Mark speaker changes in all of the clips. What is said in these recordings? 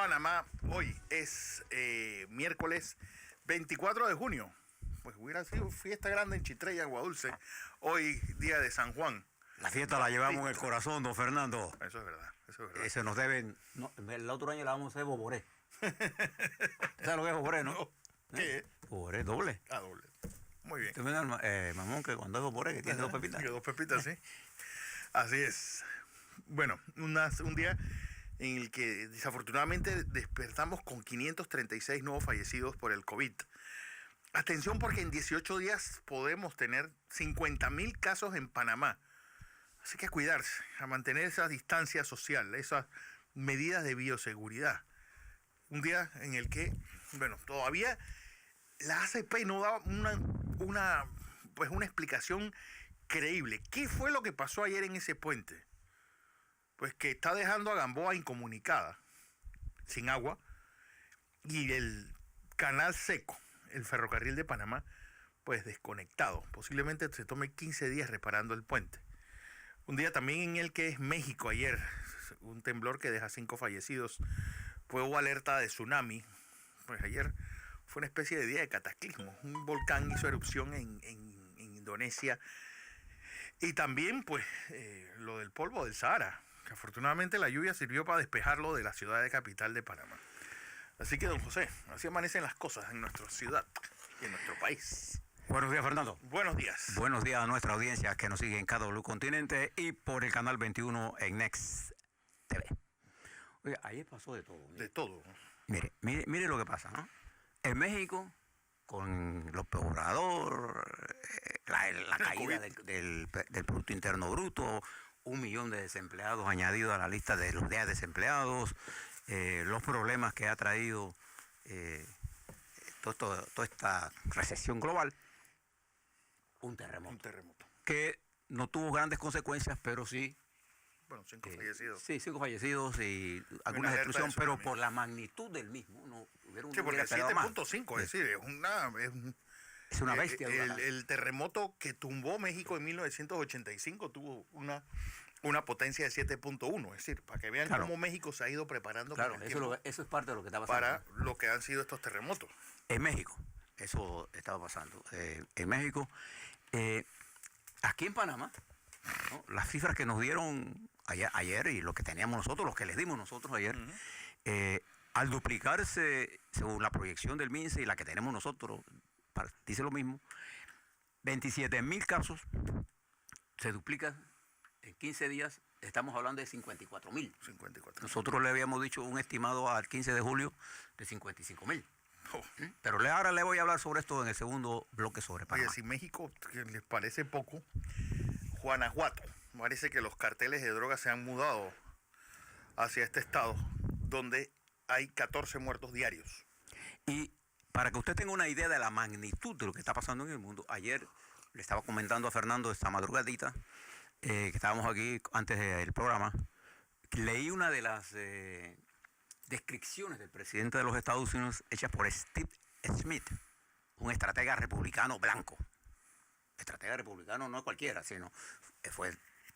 Speaker 1: Panamá. Hoy es miércoles 24 de junio. Pues hubiera sido fiesta grande en Chitré y Aguadulce. Hoy, día de San Juan.
Speaker 2: La fiesta la llevamos en el corazón, don Fernando.
Speaker 1: Eso es verdad, eso es verdad.
Speaker 2: Ese nos deben... No, el otro año la vamos a hacer boboré. ¿Sabes lo que es boboré, no?
Speaker 1: ¿Qué es?
Speaker 2: Boboré doble.
Speaker 1: Ah, doble. Muy bien.
Speaker 2: Tú me das, mamón, que cuando es boboré, que tiene dos pepitas.
Speaker 1: Que dos pepitas, sí. Así es. Bueno, un día en el que desafortunadamente despertamos con 536 nuevos fallecidos por el COVID. Atención, porque en 18 días podemos tener 50.000 casos en Panamá. Así que a cuidarse, a mantener esa distancia social, esas medidas de bioseguridad. Un día en el que, bueno, todavía la ACP no da una explicación creíble. ¿Qué fue lo que pasó ayer en ese puente? Pues que está dejando a Gamboa incomunicada, sin agua, y el canal seco, el ferrocarril de Panamá, pues desconectado. Posiblemente se tome 15 días reparando el puente. Un día también en el que es México ayer, un temblor que deja 5 fallecidos. Pues hubo alerta de tsunami. Pues ayer fue una especie de día de cataclismo. Un volcán hizo erupción en Indonesia. Y también pues lo del polvo del Sahara, que afortunadamente la lluvia sirvió para despejarlo de la ciudad de capital de Panamá. Así que, don José, así amanecen las cosas en nuestra ciudad y en nuestro país.
Speaker 2: Buenos días, Fernando.
Speaker 1: Buenos días.
Speaker 2: Buenos días a nuestra audiencia que nos sigue en KW Continente y por el canal 21 en Next TV. Oye, ayer pasó de todo.
Speaker 1: De todo.
Speaker 2: Mire lo que pasa, ¿no? En México, con los Obrador, la caída del Producto Interno Bruto, 1 millón de desempleados añadidos a la lista de los días desempleados, los problemas que ha traído toda esta recesión global. Un terremoto. Que no tuvo grandes consecuencias, pero sí.
Speaker 1: Bueno, 5 fallecidos.
Speaker 2: Sí, 5 fallecidos y alguna destrucción, pero por la magnitud del mismo. No,
Speaker 1: sí, porque 7.5, es decir, es
Speaker 2: una bestia.
Speaker 1: El terremoto que tumbó México en 1985 tuvo una potencia de 7.1, es decir, para que vean cómo México se ha ido preparando.
Speaker 2: Claro, eso es parte de lo que está pasando.
Speaker 1: Para lo que han sido estos terremotos.
Speaker 2: En México, eso estaba pasando. En México, aquí en Panamá, ¿no? Las cifras que nos dieron ayer y lo que teníamos nosotros, los que les dimos nosotros ayer, al duplicarse, según la proyección del MINSE y la que tenemos nosotros, dice lo mismo, 27.000 casos se duplican en 15 días, estamos hablando de 54.000. Nosotros le habíamos dicho un estimado al 15 de julio de 55.000. Pero ahora le voy a hablar sobre esto en el segundo bloque sobre Panamá.
Speaker 1: Oye, si México les parece poco, Guanajuato, parece que los carteles de drogas se han mudado hacia este estado, donde hay 14 muertos diarios.
Speaker 2: Y para que usted tenga una idea de la magnitud de lo que está pasando en el mundo, ayer le estaba comentando a Fernando esta madrugadita, que estábamos aquí antes del programa, leí una de las descripciones del presidente de los Estados Unidos hechas por Steve Smith, un estratega republicano blanco. Estratega republicano no cualquiera, sino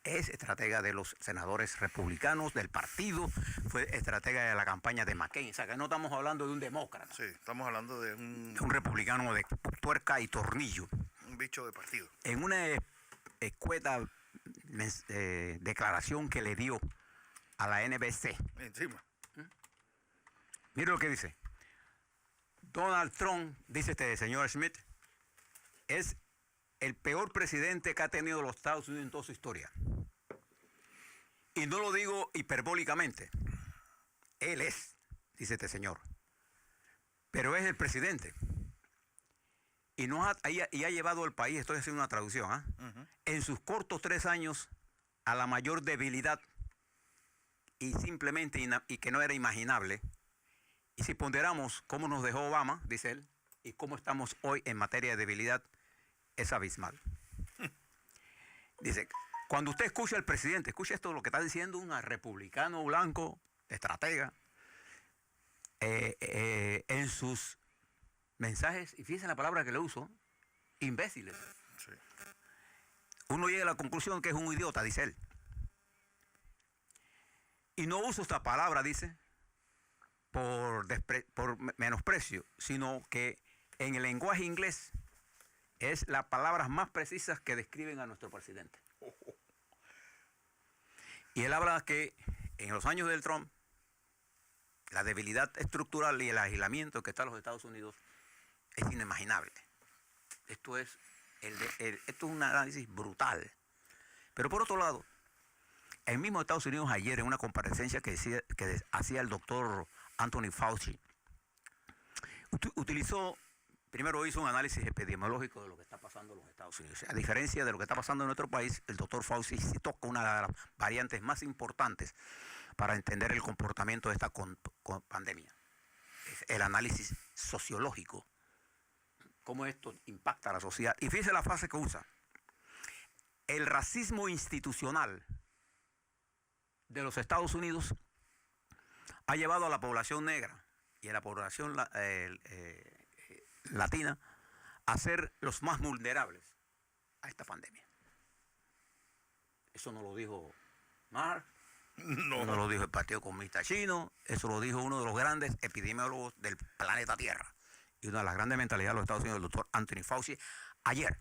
Speaker 2: es estratega de los senadores republicanos del partido, fue estratega de la campaña de McCain. O sea, que no estamos hablando de un demócrata.
Speaker 1: Sí, estamos hablando de un
Speaker 2: republicano de tuerca y tornillo.
Speaker 1: Un bicho de partido.
Speaker 2: En una escueta declaración que le dio a la NBC.
Speaker 1: Encima.
Speaker 2: Mire lo que dice. Donald Trump, dice este señor Smith, es el peor presidente que ha tenido los Estados Unidos en toda su historia. Y no lo digo hiperbólicamente. Él es, dice este señor. Pero es el presidente. Y ha llevado al país, estoy haciendo una traducción, en sus cortos 3 años a la mayor debilidad y simplemente y que no era imaginable. Y si ponderamos cómo nos dejó Obama, dice él, y cómo estamos hoy en materia de debilidad, es abismal. Dice, cuando usted escucha al presidente, escucha esto, lo que está diciendo un republicano blanco, estratega, en sus mensajes, y fíjense la palabra que le uso, imbéciles.
Speaker 1: Sí.
Speaker 2: Uno llega a la conclusión que es un idiota, dice él. Y no uso esta palabra, dice, por menosprecio, sino que en el lenguaje inglés es las palabras más precisas que describen a nuestro presidente. Y él habla que en los años del Trump, la debilidad estructural y el aislamiento que está en los Estados Unidos es inimaginable. Esto es un análisis brutal. Pero por otro lado, el mismo Estados Unidos ayer en una comparecencia que hacía el doctor Anthony Fauci, primero hizo un análisis epidemiológico de lo que está pasando en los Estados Unidos. A diferencia de lo que está pasando en nuestro país, el doctor Fauci sí toca una de las variantes más importantes para entender el comportamiento de esta pandemia. Es el análisis sociológico, cómo esto impacta a la sociedad. Y fíjese la frase que usa. El racismo institucional de los Estados Unidos ha llevado a la población negra y a la población latina a ser los más vulnerables a esta pandemia. Eso no lo dijo Marx, no lo dijo el Partido Comunista Chino, eso lo dijo uno de los grandes epidemiólogos del planeta Tierra y una de las grandes mentalidades de los Estados Unidos, el doctor Anthony Fauci, ayer.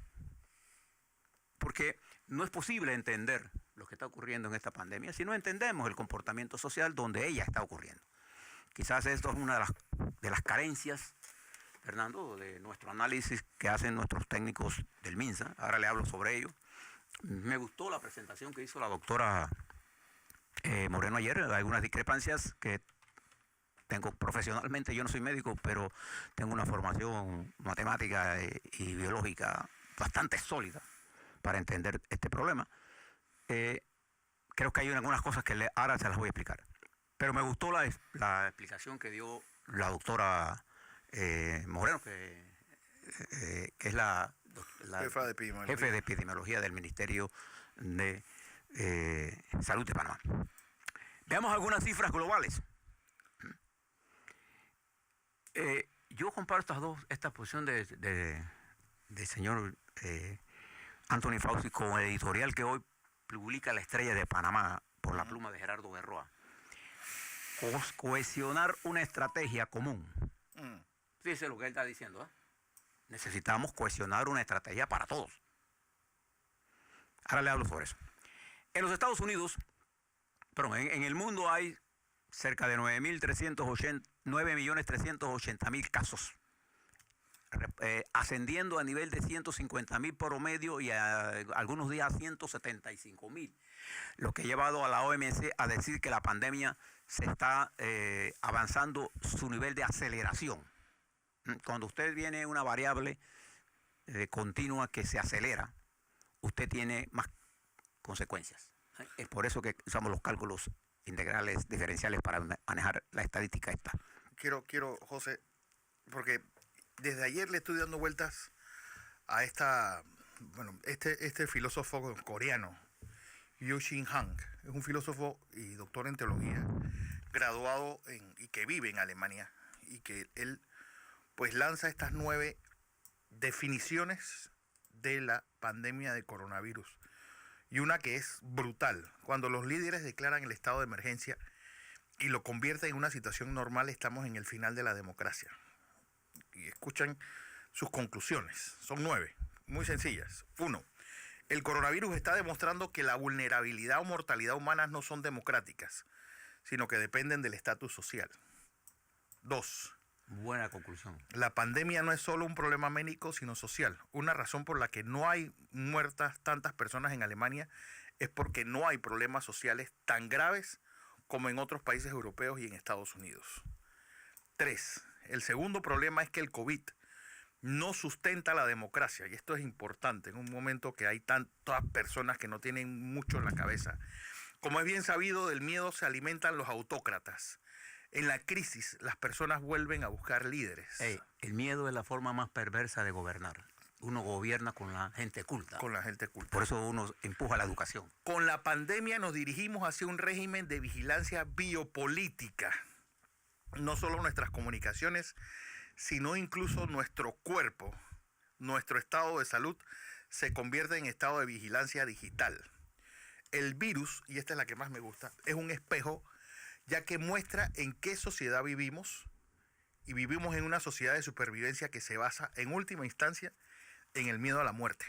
Speaker 2: Porque no es posible entender lo que está ocurriendo en esta pandemia si no entendemos el comportamiento social donde ella está ocurriendo. Quizás esto es una de las carencias, Fernando, de nuestro análisis que hacen nuestros técnicos del MINSA. Ahora le hablo sobre ello. Me gustó la presentación que hizo la doctora Moreno ayer. Hay algunas discrepancias que tengo profesionalmente. Yo no soy médico, pero tengo una formación matemática y biológica bastante sólida para entender este problema. Creo que hay algunas cosas que ahora se las voy a explicar. Pero me gustó la explicación que dio la doctora Moreno, que es la jefe de epidemiología del Ministerio de Salud de Panamá. Veamos algunas cifras globales. Yo comparo esta posición del señor Anthony Fauci con el editorial que hoy publica La Estrella de Panamá por la pluma de Gerardo Berroa. Cohesionar una estrategia común. Fíjese lo que él está diciendo, ¿eh? Necesitamos cohesionar una estrategia para todos. Ahora le hablo sobre eso. En los Estados Unidos, en el mundo hay cerca de 9.380.000 casos, ascendiendo a nivel de 150.000 promedio y algunos días a 175.000, lo que ha llevado a la OMS a decir que la pandemia se está avanzando su nivel de aceleración. Cuando usted viene una variable continua que se acelera, usted tiene más consecuencias. Es por eso que usamos los cálculos integrales diferenciales para manejar la estadística esta.
Speaker 1: Quiero, José, porque desde ayer le estoy dando vueltas a este filósofo coreano, Yu-Shin Han. Es un filósofo y doctor en teología, graduado y que vive en Alemania, y que él pues lanza estas 9 definiciones de la pandemia de coronavirus. Y una que es brutal. Cuando los líderes declaran el estado de emergencia y lo convierten en una situación normal, estamos en el final de la democracia. Y escuchan sus conclusiones. Son 9, muy sencillas. 1. El coronavirus está demostrando que la vulnerabilidad o mortalidad humanas no son democráticas, sino que dependen del estatus social. 2.
Speaker 2: Buena conclusión.
Speaker 1: La pandemia no es solo un problema médico, sino social. Una razón por la que no hay muertas tantas personas en Alemania es porque no hay problemas sociales tan graves como en otros países europeos y en Estados Unidos. 3. El segundo problema es que el COVID no sustenta la democracia, y esto es importante en un momento que hay tantas personas que no tienen mucho en la cabeza. Como es bien sabido, del miedo se alimentan los autócratas. En la crisis, las personas vuelven a buscar líderes.
Speaker 2: El miedo es la forma más perversa de gobernar. Uno gobierna con la gente culta.
Speaker 1: Con la gente culta.
Speaker 2: Por eso uno empuja la educación.
Speaker 1: Con la pandemia nos dirigimos hacia un régimen de vigilancia biopolítica. No solo nuestras comunicaciones, sino incluso nuestro cuerpo, nuestro estado de salud, se convierte en estado de vigilancia digital. El virus, y esta es la que más me gusta, es un espejo ya que muestra en qué sociedad vivimos, y vivimos en una sociedad de supervivencia que se basa, en última instancia, en el miedo a la muerte.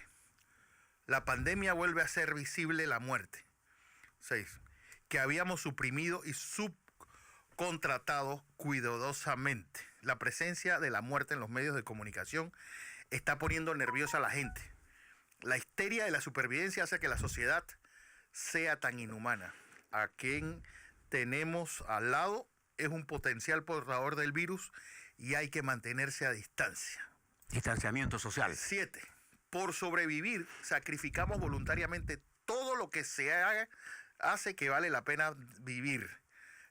Speaker 1: La pandemia vuelve a hacer visible la muerte. 6. Que habíamos suprimido y subcontratado cuidadosamente. La presencia de la muerte en los medios de comunicación está poniendo nerviosa a la gente. La histeria de la supervivencia hace que la sociedad sea tan inhumana. A quien tenemos al lado es un potencial portador del virus y hay que mantenerse a distancia.
Speaker 2: Distanciamiento social.
Speaker 1: 7. Por sobrevivir, sacrificamos voluntariamente todo lo que se hace que vale la pena vivir.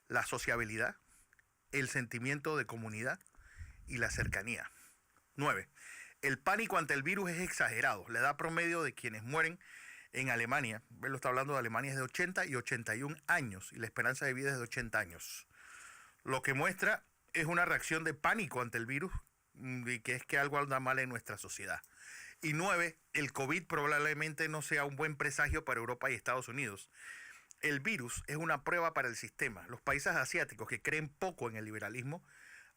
Speaker 1: La sociabilidad, el sentimiento de comunidad y la cercanía. 9. El pánico ante el virus es exagerado. La edad promedio de quienes mueren en Alemania, lo está hablando de Alemania, es de 80 y 81 años y la esperanza de vida es de 80 años. Lo que muestra es una reacción de pánico ante el virus y que es que algo anda mal en nuestra sociedad. Y 9, el COVID probablemente no sea un buen presagio para Europa y Estados Unidos. El virus es una prueba para el sistema. Los países asiáticos que creen poco en el liberalismo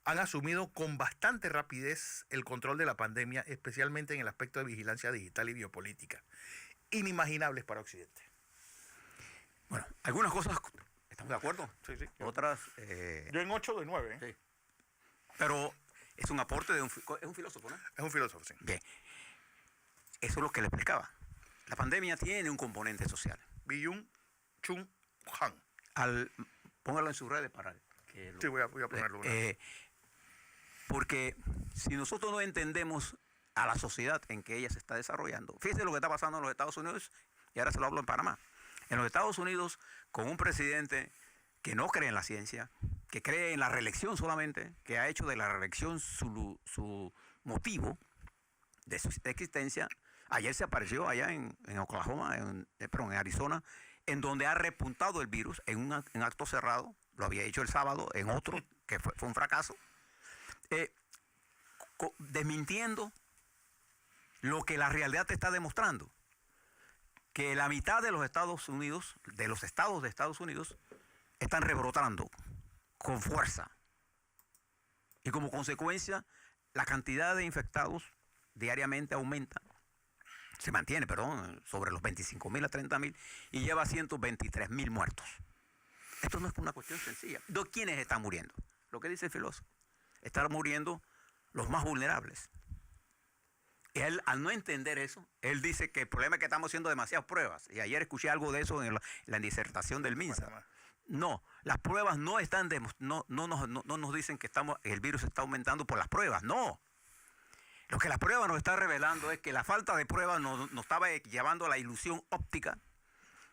Speaker 1: han asumido con bastante rapidez el control de la pandemia, especialmente en el aspecto de vigilancia digital y biopolítica. Inimaginables para Occidente.
Speaker 2: Bueno, algunas cosas estamos de acuerdo.
Speaker 1: Sí, sí.
Speaker 2: Otras...
Speaker 1: Yo en 8 de 9.
Speaker 2: Sí. Pero es un aporte de es un filósofo, ¿no?
Speaker 1: Es un filósofo, sí.
Speaker 2: Bien. Eso es lo que le explicaba. La pandemia tiene un componente social.
Speaker 1: Byung-Chul Han.
Speaker 2: Póngalo en sus redes para que
Speaker 1: Sí, voy a ponerlo.
Speaker 2: Porque si nosotros no entendemos a la sociedad en que ella se está desarrollando, fíjense lo que está pasando en los Estados Unidos, y ahora se lo hablo en Panamá. En los Estados Unidos, con un presidente que no cree en la ciencia, que cree en la reelección solamente, que ha hecho de la reelección su motivo de su existencia. Ayer se apareció allá en Oklahoma, en Arizona, en donde ha repuntado el virus en un acto cerrado. Lo había hecho el sábado en otro, que fue un fracaso. Desmintiendo lo que la realidad te está demostrando. Que la mitad de los Estados Unidos, de los estados de Estados Unidos, están rebrotando con fuerza. Y como consecuencia, la cantidad de infectados diariamente aumenta. Se mantiene, perdón, sobre los 25.000 a 30.000 y lleva 123.000 muertos. Esto no es una cuestión sencilla. ¿Quiénes están muriendo? Lo que dice el filósofo. Están muriendo los más vulnerables. Y él, al no entender eso, él dice que el problema es que estamos haciendo demasiadas pruebas. Y ayer escuché algo de eso en la disertación del MINSA. No, las pruebas no están no nos dicen que el virus está aumentando por las pruebas. No. Lo que la prueba nos está revelando es que la falta de pruebas nos estaba llevando a la ilusión óptica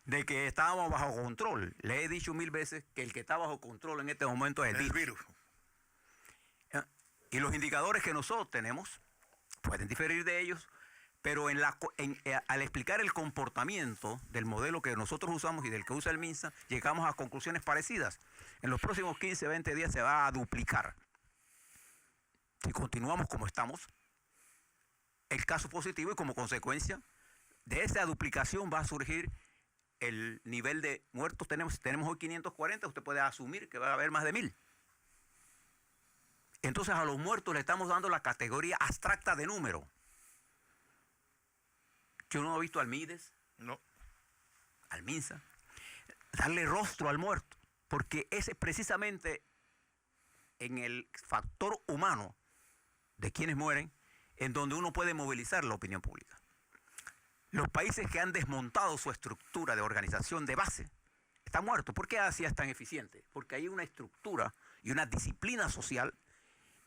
Speaker 2: de que estábamos bajo control. Le he dicho 1000 veces que el que está bajo control en este momento es el virus. Y los indicadores que nosotros tenemos pueden diferir de ellos, pero al explicar el comportamiento del modelo que nosotros usamos y del que usa el MINSA, llegamos a conclusiones parecidas. En los próximos 15, 20 días se va a duplicar. Si continuamos como estamos, el caso positivo, y como consecuencia de esa duplicación va a surgir el nivel de muertos. Tenemos hoy 540, usted puede asumir que va a haber más de 1000. Entonces a los muertos le estamos dando la categoría abstracta de número. Yo no he visto al MIDES,
Speaker 1: no,
Speaker 2: al MINSA, darle rostro al muerto, porque ese es precisamente en el factor humano de quienes mueren, en donde uno puede movilizar la opinión pública. Los países que han desmontado su estructura de organización de base están muertos. ¿Por qué Asia es tan eficiente? Porque hay una estructura y una disciplina social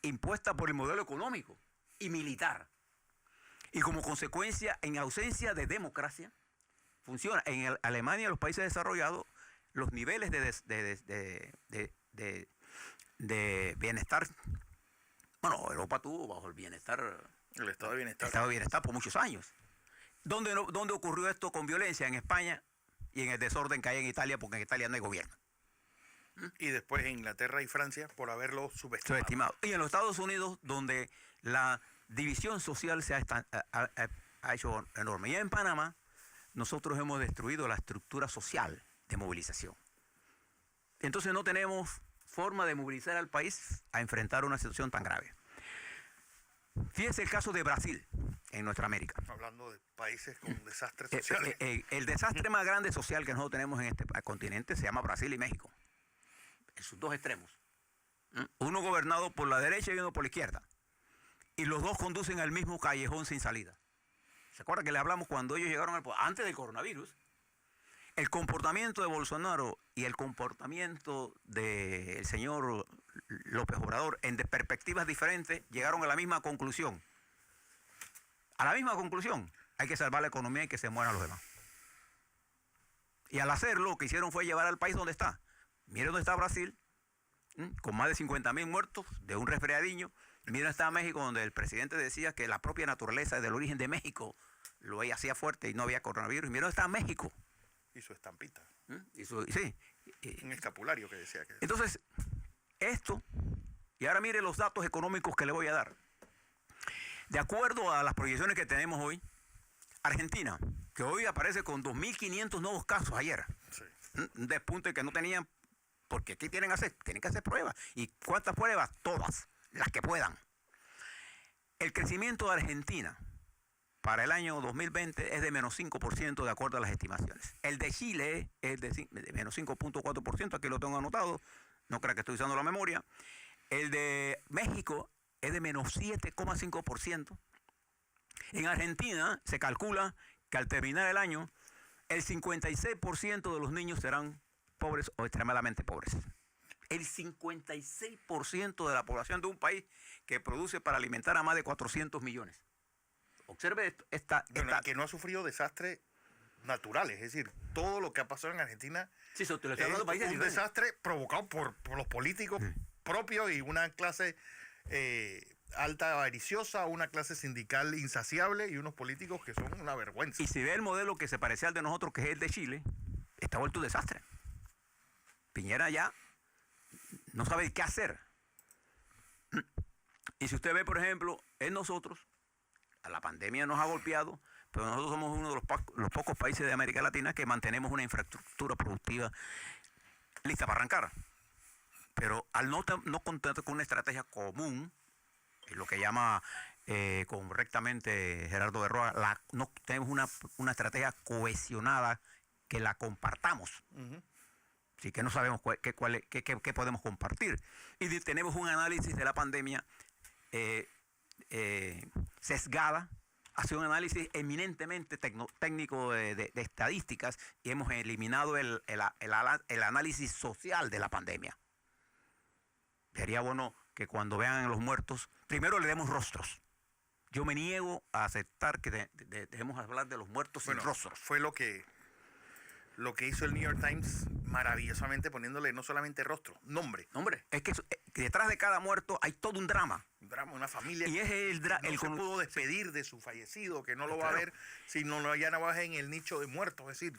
Speaker 2: impuesta por el modelo económico y militar. Y como consecuencia, en ausencia de democracia, funciona. En Alemania y los países desarrollados, los niveles de bienestar, bueno, Europa tuvo bajo el bienestar,
Speaker 1: el estado de bienestar.
Speaker 2: Estado de bienestar por muchos años. ¿Dónde ocurrió esto con violencia? En España y en el desorden que hay en Italia, porque en Italia no hay gobierno.
Speaker 1: Y después en Inglaterra y Francia por haberlo subestimado.
Speaker 2: Y en los Estados Unidos, donde la división social se ha hecho enorme. Y en Panamá, nosotros hemos destruido la estructura social de movilización. entonces no tenemos forma de movilizar al país a enfrentar una situación tan grave. Fíjese el caso de Brasil, en nuestra América.
Speaker 1: Hablando de países con desastres sociales.
Speaker 2: El desastre más grande social que nosotros tenemos en este continente se llama Brasil y México. En sus dos extremos. Uno gobernado por la derecha y uno por la izquierda. Y los dos conducen al mismo callejón sin salida. ¿Se acuerdan que le hablamos cuando ellos llegaron al poder? Antes del coronavirus. El comportamiento de Bolsonaro y el comportamiento del señor López Obrador, en perspectivas diferentes, llegaron a la misma conclusión. A la misma conclusión. Hay que salvar la economía y que se mueran los demás. Y al hacerlo, lo que hicieron fue llevar al país donde está. Miren dónde está Brasil, con más de 50.000 muertos de un resfriadiño. Miren dónde está México, donde el presidente decía que la propia naturaleza del origen de México lo hacía fuerte y no había coronavirus. Y miren dónde está México.
Speaker 1: Y su estampita.
Speaker 2: Sí.
Speaker 1: Un escapulario que decía que...
Speaker 2: Entonces, esto, y ahora mire los datos económicos que le voy a dar. De acuerdo a las proyecciones que tenemos hoy, Argentina, que hoy aparece con 2.500 nuevos casos ayer.
Speaker 1: Sí.
Speaker 2: Un despunte que no tenían, porque ¿qué tienen que hacer pruebas. ¿Y cuántas pruebas? Todas, las que puedan. El crecimiento de Argentina para el año 2020 es de menos 5% de acuerdo a las estimaciones. El de Chile es de menos 5.4%, aquí lo tengo anotado, no crea que estoy usando la memoria. El de México es de menos 7,5%. En Argentina se calcula que al terminar el año, el 56% de los niños serán pobres o extremadamente pobres. El 56% de la población de un país que produce para alimentar a más de 400 millones. Observe esto,
Speaker 1: que no ha sufrido desastres naturales, es decir, todo lo que ha pasado en Argentina
Speaker 2: es
Speaker 1: un desastre provocado por los políticos propios y una clase alta avariciosa, una clase sindical insaciable y unos políticos que son una vergüenza.
Speaker 2: Y si ve el modelo que se parece al de nosotros, que es el de Chile, está vuelto un desastre. Piñera ya no sabe qué hacer. Y si usted ve, por ejemplo, en nosotros, la pandemia nos ha golpeado, pero nosotros somos uno de los pocos países de América Latina que mantenemos una infraestructura productiva lista para arrancar. Pero al no contar con una estrategia común, lo que llama correctamente Gerardo de Roa, no tenemos una estrategia cohesionada que la compartamos. Así que no sabemos qué podemos compartir. Y tenemos un análisis de la pandemia sesgada, hace un análisis eminentemente técnico de estadísticas y hemos eliminado el análisis social de la pandemia. Sería bueno que cuando vean a los muertos, primero le demos rostros. Yo me niego a aceptar que debemos hablar de los muertos sin rostros.
Speaker 1: Fue lo que hizo el New York Times maravillosamente, poniéndole no solamente rostro, nombre.
Speaker 2: Es que detrás de cada muerto hay todo un drama.
Speaker 1: Un drama, una familia
Speaker 2: y es
Speaker 1: el se pudo despedir de su fallecido, que no lo va a ver si ya no va en el nicho de muertos. Es decir,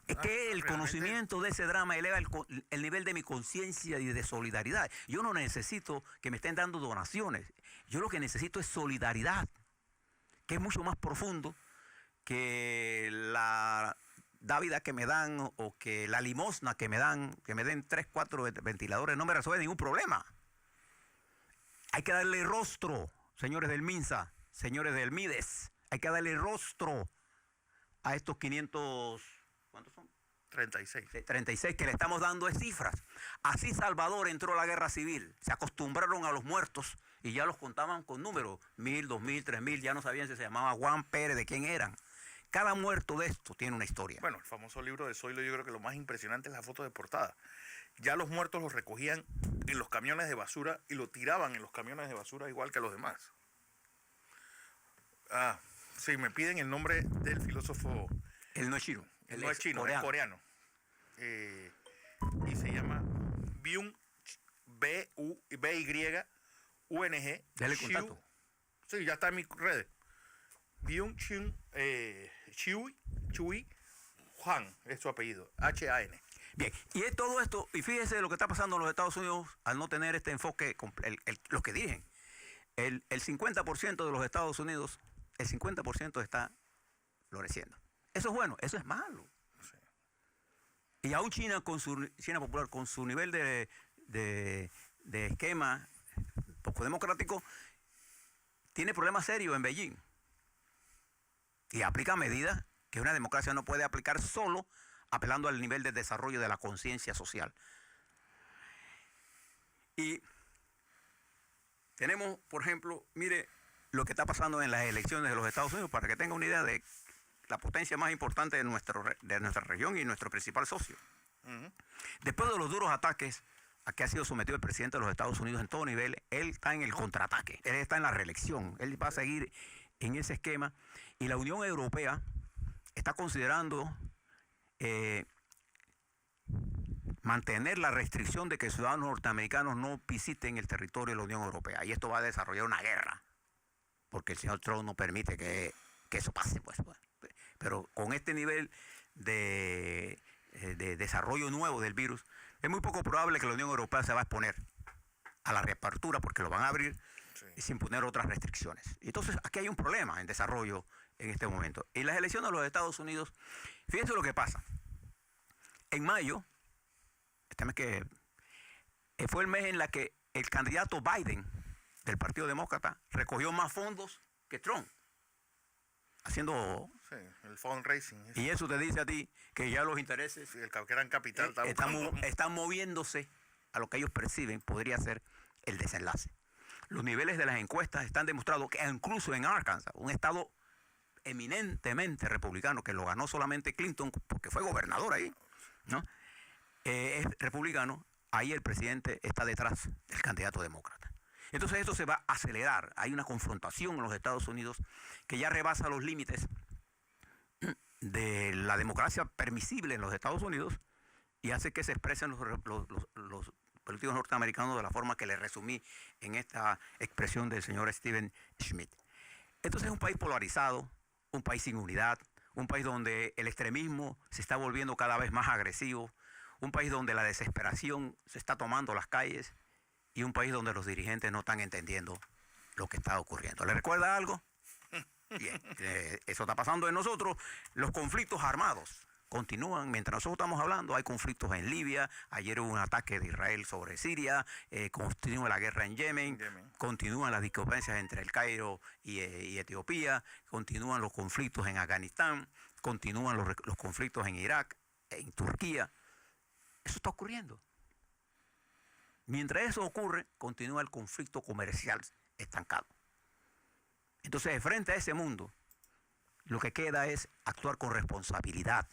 Speaker 2: es que el conocimiento de ese drama eleva el nivel de mi conciencia y de solidaridad. Yo no necesito que me estén dando donaciones. Yo lo que necesito es solidaridad, que es mucho más profundo que la dávida que me dan o que la limosna que me dan, que me den 3, 4 ventiladores, no me resuelve ningún problema. Hay que darle rostro, señores del MINSA, señores del MIDES, hay que darle rostro a estos 500, ¿cuántos son?
Speaker 1: 36.
Speaker 2: 36 que le estamos dando de cifras. Así Salvador entró a la guerra civil, se acostumbraron a los muertos y ya los contaban con números, 1.000, 2.000, 3.000, ya no sabían si se llamaba Juan Pérez, de quién eran. Cada muerto de esto tiene una historia.
Speaker 1: Bueno, el famoso libro de Zoilo, yo creo que lo más impresionante es la foto de portada. Ya los muertos los recogían en los camiones de basura y lo tiraban en los camiones de basura igual que a los demás. Sí, me piden el nombre del filósofo.
Speaker 2: Él no es chino.
Speaker 1: Él no es chino, es coreano. Y se llama Byung, B-Y-U-N-G.
Speaker 2: Dale contacto.
Speaker 1: Sí, ya está en mis redes. Byung-Chun Chui Juan es su apellido, H-A-N.
Speaker 2: Bien, y es todo esto, y fíjese lo que está pasando en los Estados Unidos al no tener este enfoque, lo que dicen, el 50% de los Estados Unidos, el 50% está floreciendo. Eso es bueno, eso es malo.
Speaker 1: Sí.
Speaker 2: Y aún China Popular, con su nivel de esquema poco democrático, tiene problemas serios en Beijing. Y aplica medidas que una democracia no puede aplicar solo apelando al nivel de desarrollo de la conciencia social. Y tenemos, por ejemplo, mire lo que está pasando en las elecciones de los Estados Unidos, para que tenga una idea de la potencia más importante de nuestra región y nuestro principal socio. Después de los duros ataques a que ha sido sometido el presidente de los Estados Unidos en todo nivel, él está en el contraataque, él está en la reelección, él va a seguir en ese esquema, y la Unión Europea está considerando mantener la restricción de que ciudadanos norteamericanos no visiten el territorio de la Unión Europea, y esto va a desarrollar una guerra, porque el señor Trump no permite que eso pase, pues. Pero con este nivel de desarrollo nuevo del virus, es muy poco probable que la Unión Europea se va a exponer a la reapertura, porque lo van a abrir sin poner otras restricciones. Y entonces aquí hay un problema en desarrollo en este momento. Y las elecciones de los Estados Unidos, fíjense lo que pasa. En mayo, este mes que fue el mes en la que el candidato Biden del Partido Demócrata recogió más fondos que Trump, haciendo...
Speaker 1: Sí, el fundraising.
Speaker 2: Y eso te dice a ti que ya los intereses...
Speaker 1: Sí, el gran capital
Speaker 2: están moviéndose a lo que ellos perciben podría ser el desenlace. Los niveles de las encuestas están demostrados que incluso en Arkansas, un estado eminentemente republicano, que lo ganó solamente Clinton porque fue gobernador ahí, ¿no? Es republicano, ahí el presidente está detrás del candidato demócrata. Entonces esto se va a acelerar. Hay una confrontación en los Estados Unidos que ya rebasa los límites de la democracia permisible en los Estados Unidos y hace que se expresen los políticos norteamericanos de la forma que les resumí en esta expresión del señor Steven Schmidt. Entonces es un país polarizado, un país sin unidad, un país donde el extremismo se está volviendo cada vez más agresivo, un país donde la desesperación se está tomando las calles y un país donde los dirigentes no están entendiendo lo que está ocurriendo. ¿Le recuerda algo? Bien, eso está pasando en nosotros. Los conflictos armados continúan. Mientras nosotros estamos hablando, hay conflictos en Libia. Ayer hubo un ataque de Israel sobre Siria. Continúa la guerra en Yemen. Continúan las discrepancias entre el Cairo y Etiopía. Continúan los conflictos en Afganistán. Continúan los conflictos en Irak, en Turquía. Eso está ocurriendo. Mientras eso ocurre, continúa el conflicto comercial estancado. Entonces, frente a ese mundo, lo que queda es actuar con responsabilidad.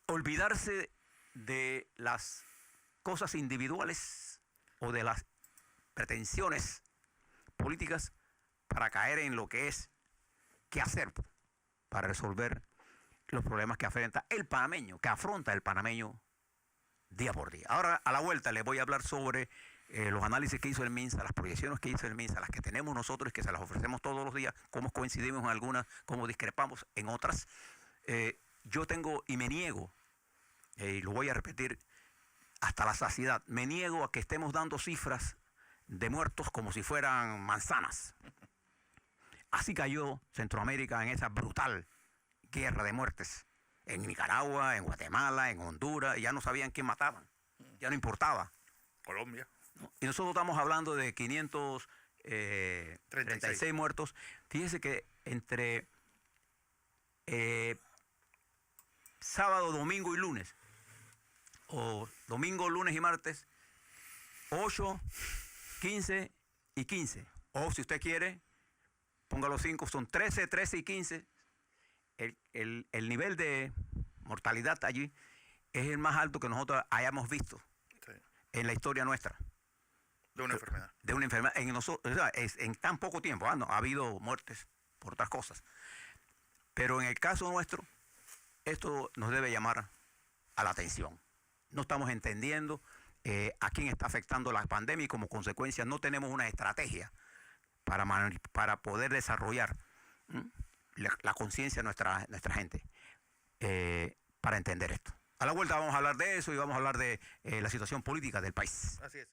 Speaker 2: Olvidarse de las cosas individuales o de las pretensiones políticas para caer en lo que es qué hacer para resolver los problemas que afronta el panameño día por día. Ahora, a la vuelta, les voy a hablar sobre los análisis que hizo el MINSA, las proyecciones que hizo el MINSA, las que tenemos nosotros y que se las ofrecemos todos los días, cómo coincidimos en algunas, cómo discrepamos en otras. Yo tengo y me niego, y lo voy a repetir hasta la saciedad, me niego a que estemos dando cifras de muertos como si fueran manzanas. Así cayó Centroamérica en esa brutal guerra de muertes. En Nicaragua, en Guatemala, en Honduras, ya no sabían quién mataban, ya no importaba.
Speaker 1: Colombia.
Speaker 2: Y nosotros estamos hablando de 536 muertos. Fíjese que entre sábado, domingo y lunes, o domingo, lunes y martes, 8, 15 y 15. O si usted quiere, ponga los 5, son 13, 13 y 15. El nivel de mortalidad allí es el más alto que nosotros hayamos visto en la historia nuestra.
Speaker 1: De una enfermedad.
Speaker 2: De una enfermedad. En tan poco tiempo. No, ha habido muertes por otras cosas. Pero en el caso nuestro, esto nos debe llamar a la atención. No estamos entendiendo a quién está afectando la pandemia y como consecuencia no tenemos una estrategia para poder desarrollar la conciencia de nuestra gente para entender esto. A la vuelta vamos a hablar de eso y vamos a hablar de la situación política del país.
Speaker 1: Así es.